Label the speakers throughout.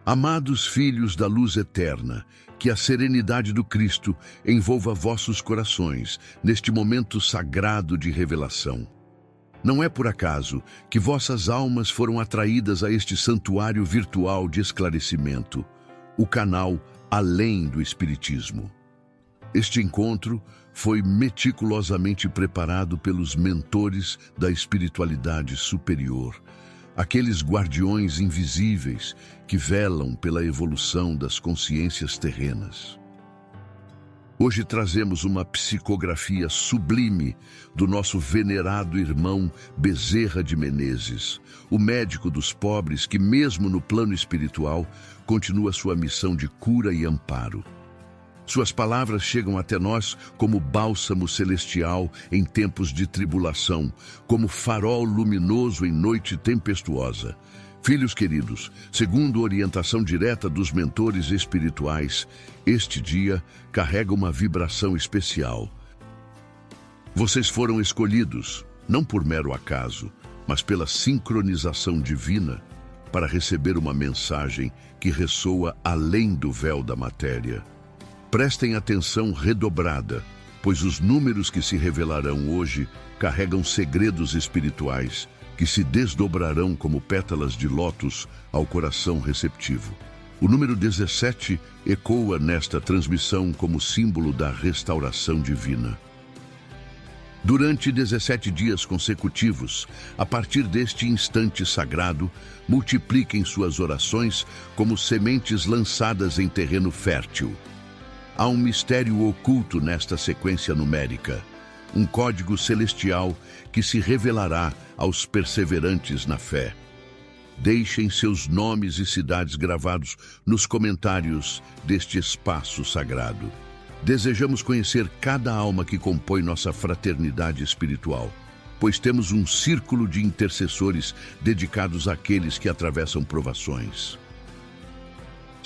Speaker 1: Amados filhos da luz eterna, que a serenidade do Cristo envolva vossos corações neste momento sagrado de revelação. Não é por acaso que vossas almas foram atraídas a este santuário virtual de esclarecimento, o canal Além do Espiritismo. Este encontro foi meticulosamente preparado pelos mentores da espiritualidade superior, aqueles guardiões invisíveis que velam pela evolução das consciências terrenas. Hoje trazemos uma psicografia sublime do nosso venerado irmão Bezerra de Menezes, o médico dos pobres que, mesmo no plano espiritual, continua sua missão de cura e amparo. Suas palavras chegam até nós como bálsamo celestial em tempos de tribulação, como farol luminoso em noite tempestuosa. Filhos queridos, segundo orientação direta dos mentores espirituais, este dia carrega uma vibração especial. Vocês foram escolhidos, não por mero acaso, mas pela sincronização divina, para receber uma mensagem que ressoa além do véu da matéria. Prestem atenção redobrada, pois os números que se revelarão hoje carregam segredos espirituais que se desdobrarão como pétalas de lótus ao coração receptivo. O número 17 ecoa nesta transmissão como símbolo da restauração divina. Durante 17 dias consecutivos, a partir deste instante sagrado, multipliquem suas orações como sementes lançadas em terreno fértil. Há um mistério oculto nesta sequência numérica, um código celestial que se revelará aos perseverantes na fé. Deixem seus nomes e cidades gravados nos comentários deste espaço sagrado. Desejamos conhecer cada alma que compõe nossa fraternidade espiritual, pois temos um círculo de intercessores dedicados àqueles que atravessam provações.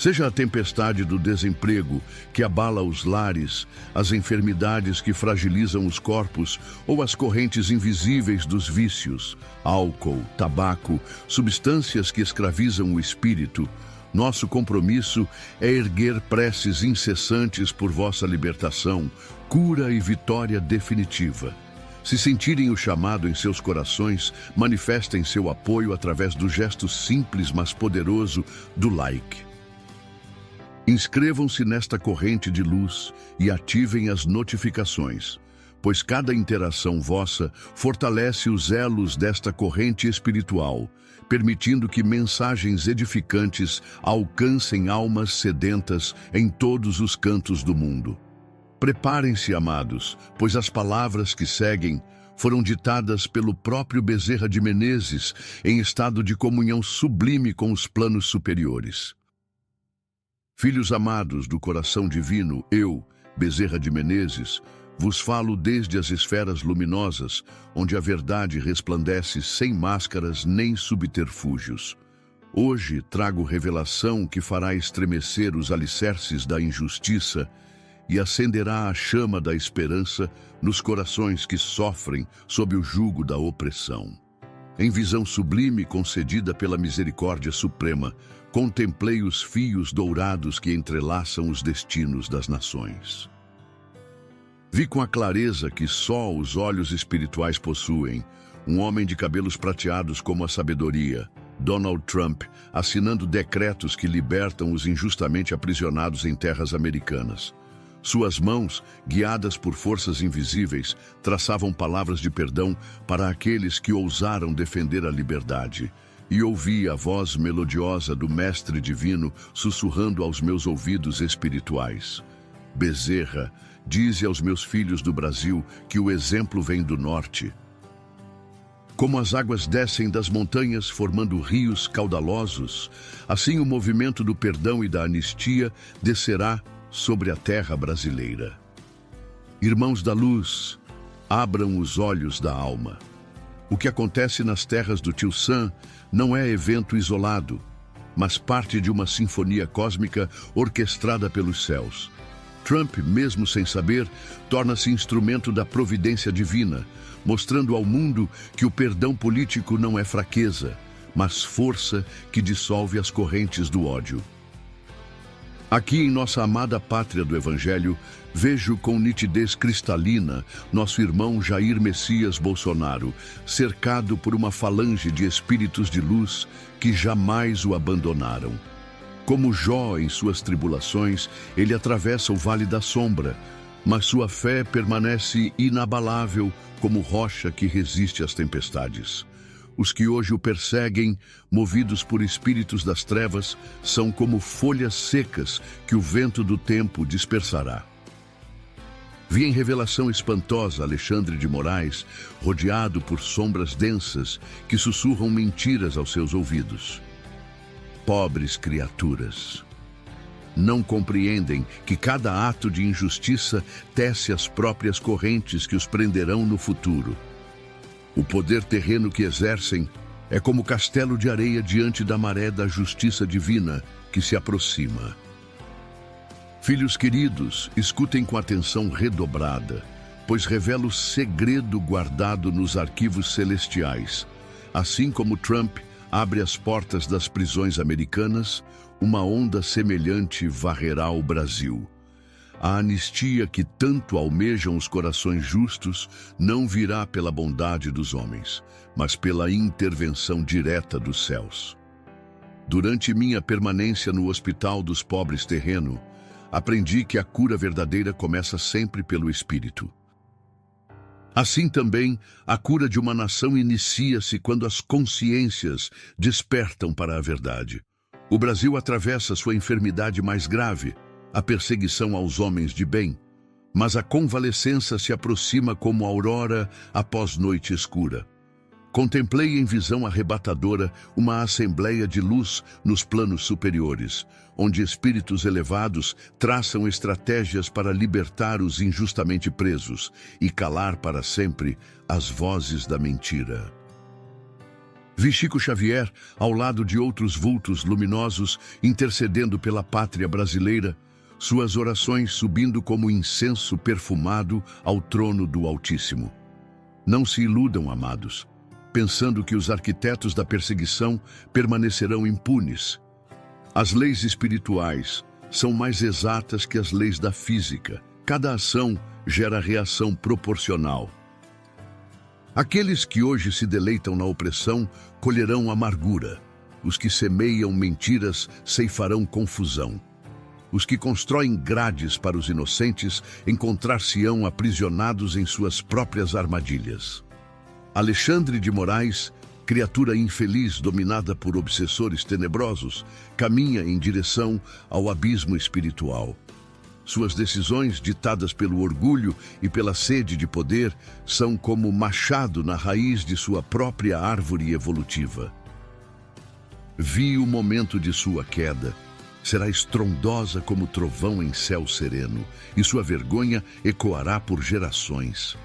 Speaker 1: Seja a tempestade do desemprego que abala os lares, as enfermidades que fragilizam os corpos ou as correntes invisíveis dos vícios, álcool, tabaco, substâncias que escravizam o espírito, nosso compromisso é erguer preces incessantes por vossa libertação, cura e vitória definitiva. Se sentirem o chamado em seus corações, manifestem seu apoio através do gesto simples mas poderoso do like. Inscrevam-se nesta corrente de luz e ativem as notificações, pois cada interação vossa fortalece os elos desta corrente espiritual, permitindo que mensagens edificantes alcancem almas sedentas em todos os cantos do mundo. Preparem-se, amados, pois as palavras que seguem foram ditadas pelo próprio Bezerra de Menezes em estado de comunhão sublime com os planos superiores. Filhos amados do coração divino, eu, Bezerra de Menezes, vos falo desde as esferas luminosas, onde a verdade resplandece sem máscaras nem subterfúgios. Hoje trago revelação que fará estremecer os alicerces da injustiça e acenderá a chama da esperança nos corações que sofrem sob o jugo da opressão. Em visão sublime concedida pela misericórdia suprema, contemplei os fios dourados que entrelaçam os destinos das nações. Vi com a clareza que só os olhos espirituais possuem, um homem de cabelos prateados como a sabedoria, Donald Trump, assinando decretos que libertam os injustamente aprisionados em terras americanas. Suas mãos, guiadas por forças invisíveis, traçavam palavras de perdão para aqueles que ousaram defender a liberdade. E ouvi a voz melodiosa do Mestre Divino sussurrando aos meus ouvidos espirituais. Bezerra, dize aos meus filhos do Brasil que o exemplo vem do norte. Como as águas descem das montanhas formando rios caudalosos, assim o movimento do perdão e da anistia descerá sobre a terra brasileira. Irmãos da luz, abram os olhos da alma. O que acontece nas terras do Tio Sam não é evento isolado, mas parte de uma sinfonia cósmica orquestrada pelos céus. Trump, mesmo sem saber, torna-se instrumento da providência divina, mostrando ao mundo que o perdão político não é fraqueza, mas força que dissolve as correntes do ódio. Aqui em nossa amada pátria do Evangelho, vejo com nitidez cristalina nosso irmão Jair Messias Bolsonaro, cercado por uma falange de espíritos de luz que jamais o abandonaram. Como Jó em suas tribulações, ele atravessa o vale da sombra, mas sua fé permanece inabalável como rocha que resiste às tempestades. Os que hoje o perseguem, movidos por espíritos das trevas, são como folhas secas que o vento do tempo dispersará. Vi em revelação espantosa Alexandre de Moraes, rodeado por sombras densas que sussurram mentiras aos seus ouvidos. Pobres criaturas! Não compreendem que cada ato de injustiça tece as próprias correntes que os prenderão no futuro. O poder terreno que exercem é como castelo de areia diante da maré da justiça divina que se aproxima. Filhos queridos, escutem com atenção redobrada, pois revela o segredo guardado nos arquivos celestiais. Assim como Trump abre as portas das prisões americanas, uma onda semelhante varrerá o Brasil. A anistia que tanto almejam os corações justos não virá pela bondade dos homens, mas pela intervenção direta dos céus. Durante minha permanência no Hospital dos Pobres terreno, aprendi que a cura verdadeira começa sempre pelo Espírito. Assim também, a cura de uma nação inicia-se quando as consciências despertam para a verdade. O Brasil atravessa sua enfermidade mais grave, a perseguição aos homens de bem, mas a convalescença se aproxima como aurora após noite escura. Contemplei em visão arrebatadora uma assembleia de luz nos planos superiores, onde espíritos elevados traçam estratégias para libertar os injustamente presos e calar para sempre as vozes da mentira. Vi Chico Xavier ao lado de outros vultos luminosos intercedendo pela pátria brasileira, suas orações subindo como incenso perfumado ao trono do Altíssimo. Não se iludam, amados, pensando que os arquitetos da perseguição permanecerão impunes. As leis espirituais são mais exatas que as leis da física. Cada ação gera reação proporcional. Aqueles que hoje se deleitam na opressão colherão amargura. Os que semeiam mentiras ceifarão confusão. Os que constroem grades para os inocentes encontrar-se-ão aprisionados em suas próprias armadilhas. Alexandre de Moraes, criatura infeliz dominada por obsessores tenebrosos, caminha em direção ao abismo espiritual. Suas decisões, ditadas pelo orgulho e pela sede de poder, são como machado na raiz de sua própria árvore evolutiva. Vi o momento de sua queda. Será estrondosa como trovão em céu sereno, e sua vergonha ecoará por gerações.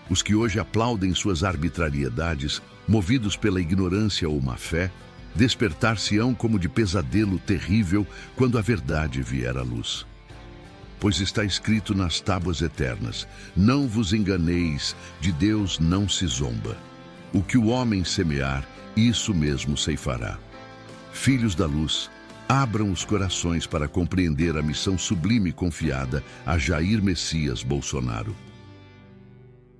Speaker 1: Os que hoje aplaudem suas arbitrariedades, movidos pela ignorância ou má fé, despertar-se-ão como de pesadelo terrível quando a verdade vier à luz. Pois está escrito nas tábuas eternas: não vos enganeis, de Deus não se zomba. O que o homem semear, isso mesmo ceifará. Filhos da luz, abram os corações para compreender a missão sublime confiada a Jair Messias Bolsonaro.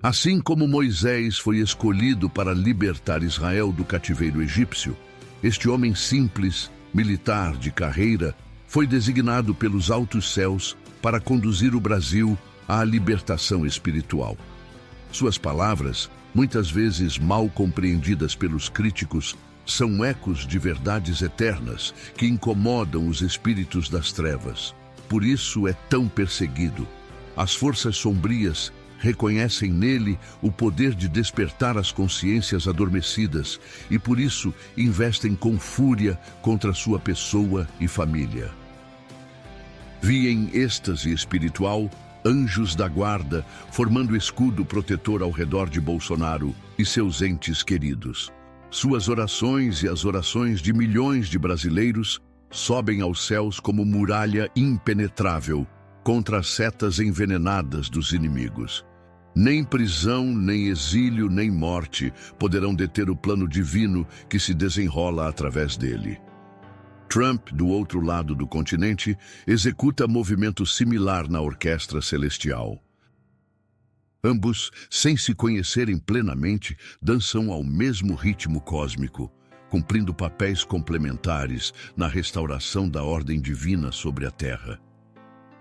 Speaker 1: Assim como Moisés foi escolhido para libertar Israel do cativeiro egípcio, este homem simples, militar de carreira, foi designado pelos altos céus para conduzir o Brasil à libertação espiritual. Suas palavras, muitas vezes mal compreendidas pelos críticos, são ecos de verdades eternas que incomodam os espíritos das trevas. Por isso é tão perseguido. As forças sombrias reconhecem nele o poder de despertar as consciências adormecidas e por isso investem com fúria contra sua pessoa e família. Vi em êxtase espiritual anjos da guarda formando escudo protetor ao redor de Bolsonaro e seus entes queridos. Suas orações e as orações de milhões de brasileiros sobem aos céus como muralha impenetrável contra as setas envenenadas dos inimigos. Nem prisão, nem exílio, nem morte poderão deter o plano divino que se desenrola através dele. Trump, do outro lado do continente, executa movimento similar na orquestra celestial. Ambos, sem se conhecerem plenamente, dançam ao mesmo ritmo cósmico, cumprindo papéis complementares na restauração da ordem divina sobre a Terra.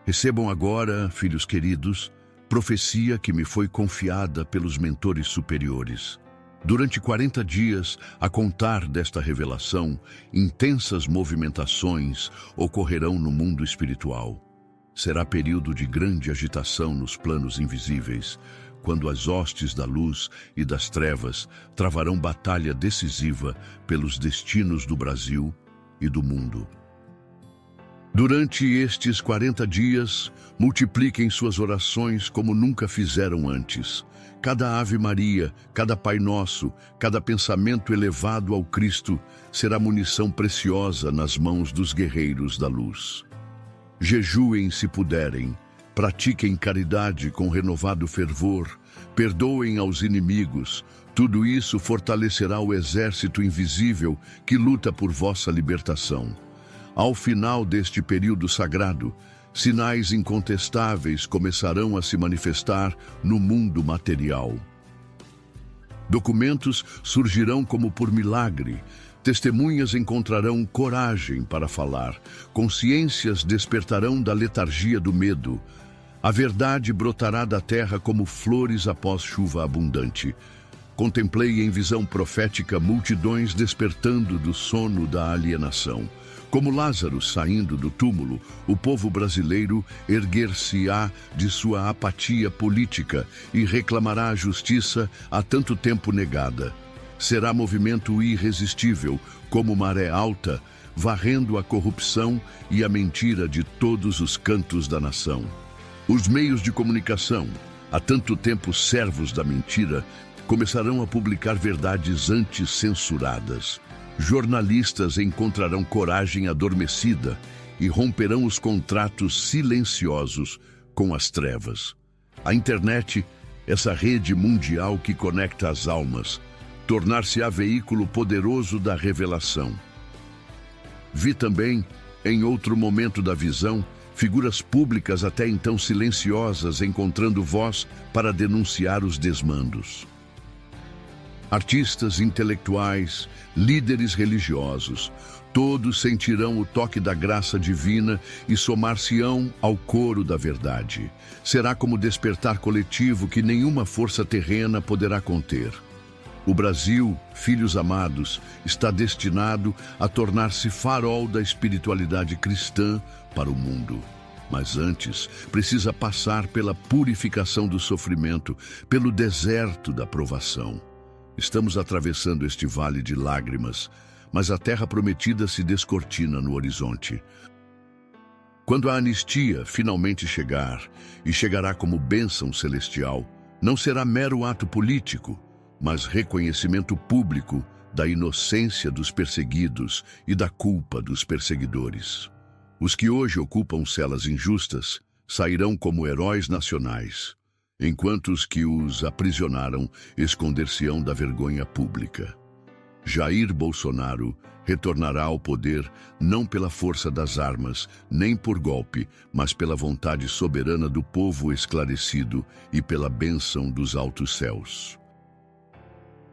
Speaker 1: Recebam agora, filhos queridos, profecia que me foi confiada pelos mentores superiores. Durante 40 dias, a contar desta revelação, intensas movimentações ocorrerão no mundo espiritual. Será período de grande agitação nos planos invisíveis, quando as hostes da luz e das trevas travarão batalha decisiva pelos destinos do Brasil e do mundo. Durante estes 40 dias, multipliquem suas orações como nunca fizeram antes. Cada Ave Maria, cada Pai Nosso, cada pensamento elevado ao Cristo será munição preciosa nas mãos dos guerreiros da luz. Jejuem se puderem, pratiquem caridade com renovado fervor, perdoem aos inimigos. Tudo isso fortalecerá o exército invisível que luta por vossa libertação. Ao final deste período sagrado, sinais incontestáveis começarão a se manifestar no mundo material. Documentos surgirão como por milagre, testemunhas encontrarão coragem para falar, consciências despertarão da letargia do medo, a verdade brotará da terra como flores após chuva abundante. Contemplei em visão profética multidões despertando do sono da alienação. Como Lázaro saindo do túmulo, o povo brasileiro erguer-se-á de sua apatia política e reclamará a justiça há tanto tempo negada. Será movimento irresistível, como maré alta, varrendo a corrupção e a mentira de todos os cantos da nação. Os meios de comunicação, há tanto tempo servos da mentira, começarão a publicar verdades antes censuradas. Jornalistas encontrarão coragem adormecida e romperão os contratos silenciosos com as trevas. A internet, essa rede mundial que conecta as almas, tornar-se-á veículo poderoso da revelação. Vi também, em outro momento da visão, figuras públicas até então silenciosas encontrando voz para denunciar os desmandos. Artistas intelectuais, líderes religiosos, todos sentirão o toque da graça divina e somar-se-ão ao coro da verdade. Será como despertar coletivo que nenhuma força terrena poderá conter. O Brasil, filhos amados, está destinado a tornar-se farol da espiritualidade cristã para o mundo. Mas antes, precisa passar pela purificação do sofrimento, pelo deserto da provação. Estamos atravessando este vale de lágrimas, mas a terra prometida se descortina no horizonte. Quando a anistia finalmente chegar, e chegará como bênção celestial, não será mero ato político, mas reconhecimento público da inocência dos perseguidos e da culpa dos perseguidores. Os que hoje ocupam celas injustas sairão como heróis nacionais, enquanto os que os aprisionaram esconder-se-ão da vergonha pública. Jair Bolsonaro retornará ao poder não pela força das armas, nem por golpe, mas pela vontade soberana do povo esclarecido e pela bênção dos altos céus.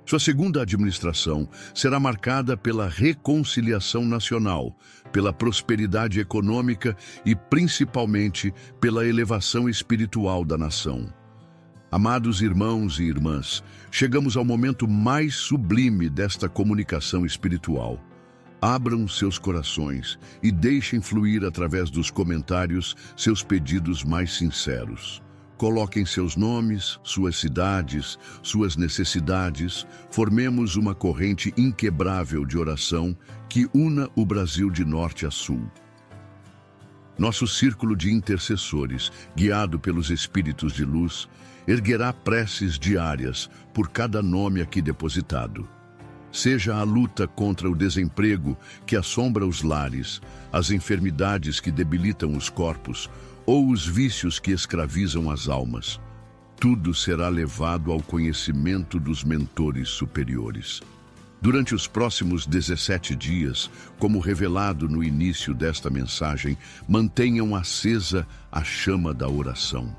Speaker 1: Sua segunda administração será marcada pela reconciliação nacional, pela prosperidade econômica e principalmente pela elevação espiritual da nação. Amados irmãos e irmãs, chegamos ao momento mais sublime desta comunicação espiritual. Abram seus corações e deixem fluir através dos comentários seus pedidos mais sinceros. Coloquem seus nomes, suas cidades, suas necessidades. Formemos uma corrente inquebrável de oração que una o Brasil de norte a sul. Nosso círculo de intercessores, guiado pelos espíritos de luz, erguerá preces diárias por cada nome aqui depositado. Seja a luta contra o desemprego que assombra os lares, as enfermidades que debilitam os corpos, ou os vícios que escravizam as almas. tudo será levado ao conhecimento dos mentores superiores. Durante os próximos 17 dias, como revelado no início desta mensagem, mantenham acesa a chama da oração.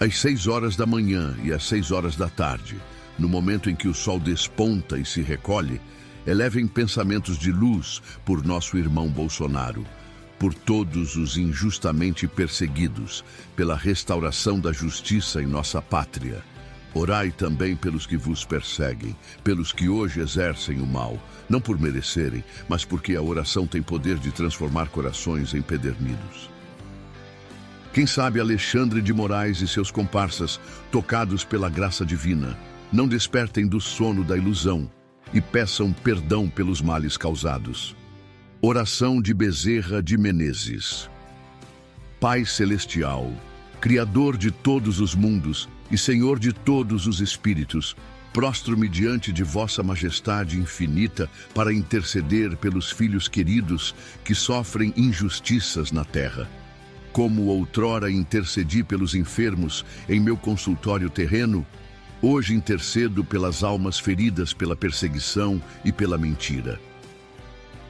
Speaker 1: Às 6 horas da manhã e às 6 horas da tarde, no momento em que o sol desponta e se recolhe, elevem pensamentos de luz por nosso irmão Bolsonaro, por todos os injustamente perseguidos, pela restauração da justiça em nossa pátria. Orai também pelos que vos perseguem, pelos que hoje exercem o mal, não por merecerem, mas porque a oração tem poder de transformar corações empedernidos. Quem sabe Alexandre de Moraes e seus comparsas, tocados pela graça divina, não despertem do sono da ilusão e peçam perdão pelos males causados. Oração de Bezerra de Menezes. Pai Celestial, Criador de todos os mundos e Senhor de todos os espíritos, prostro-me diante de vossa majestade infinita para interceder pelos filhos queridos que sofrem injustiças na terra. Como outrora intercedi pelos enfermos em meu consultório terreno, hoje intercedo pelas almas feridas pela perseguição e pela mentira.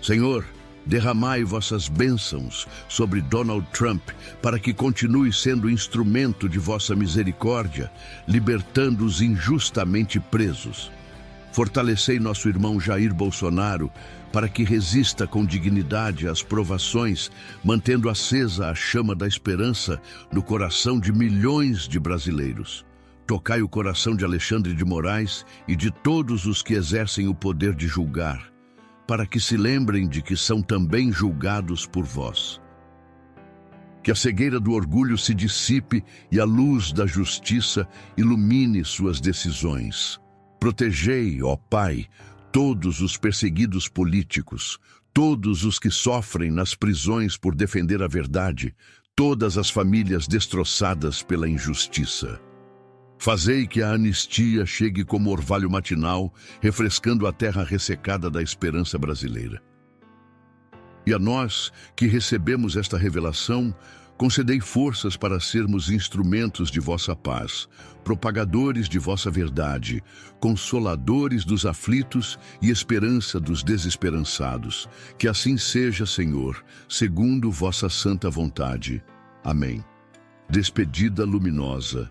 Speaker 1: Senhor, derramai vossas bênçãos sobre Donald Trump para que continue sendo instrumento de vossa misericórdia, libertando os injustamente presos. Fortalecei nosso irmão Jair Bolsonaro para que resista com dignidade às provações, mantendo acesa a chama da esperança no coração de milhões de brasileiros. Tocai o coração de Alexandre de Moraes e de todos os que exercem o poder de julgar, para que se lembrem de que são também julgados por vós. Que a cegueira do orgulho se dissipe e a luz da justiça ilumine suas decisões. Protegei, ó Pai, todos os perseguidos políticos, todos os que sofrem nas prisões por defender a verdade, todas as famílias destroçadas pela injustiça. Fazei que a anistia chegue como orvalho matinal, refrescando a terra ressecada da esperança brasileira. E a nós, que recebemos esta revelação, concedei forças para sermos instrumentos de vossa paz, propagadores de vossa verdade, consoladores dos aflitos e esperança dos desesperançados. Que assim seja, Senhor, segundo vossa santa vontade. Amém. Despedida luminosa.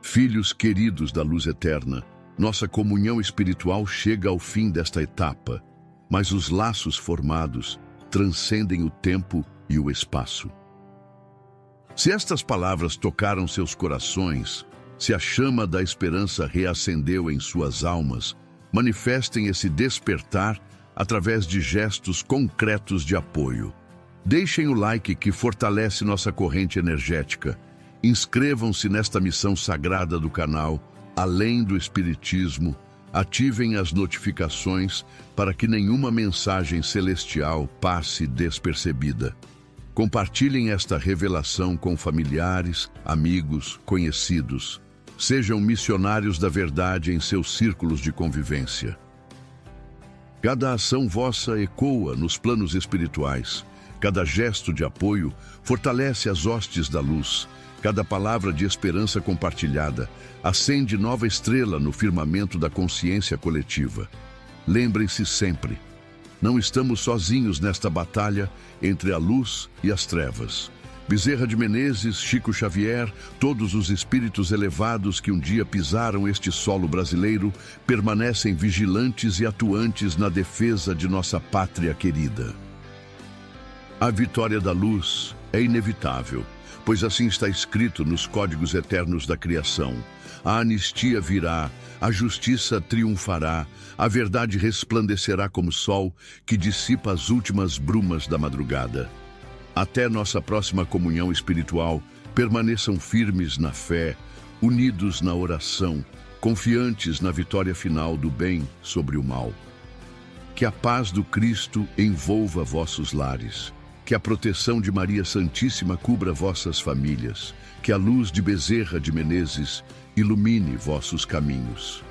Speaker 1: Filhos queridos da luz eterna, nossa comunhão espiritual chega ao fim desta etapa, mas os laços formados transcendem o tempo e o espaço. Se estas palavras tocaram seus corações, se a chama da esperança reacendeu em suas almas, manifestem esse despertar através de gestos concretos de apoio. Deixem o like que fortalece nossa corrente energética. Inscrevam-se nesta missão sagrada do canal, Além do Espiritismo. Ativem as notificações para que nenhuma mensagem celestial passe despercebida. Compartilhem esta revelação com familiares, amigos, conhecidos. Sejam missionários da verdade em seus círculos de convivência. Cada ação vossa ecoa nos planos espirituais. Cada gesto de apoio fortalece as hostes da luz. Cada palavra de esperança compartilhada acende nova estrela no firmamento da consciência coletiva. Lembrem-se sempre, não estamos sozinhos nesta batalha entre a luz e as trevas. Bezerra de Menezes, Chico Xavier, todos os espíritos elevados que um dia pisaram este solo brasileiro, permanecem vigilantes e atuantes na defesa de nossa pátria querida. A vitória da luz é inevitável, pois assim está escrito nos códigos eternos da criação. A anistia virá, a justiça triunfará, a verdade resplandecerá como sol que dissipa as últimas brumas da madrugada. Até nossa próxima comunhão espiritual, permaneçam firmes na fé, unidos na oração, confiantes na vitória final do bem sobre o mal. Que a paz do Cristo envolva vossos lares. Que a proteção de Maria Santíssima cubra vossas famílias. Que a luz de Bezerra de Menezes ilumine vossos caminhos.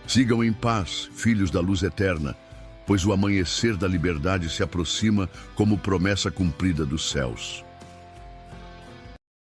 Speaker 1: Sigam em paz, filhos da luz eterna, pois o amanhecer da liberdade se aproxima como promessa cumprida dos céus.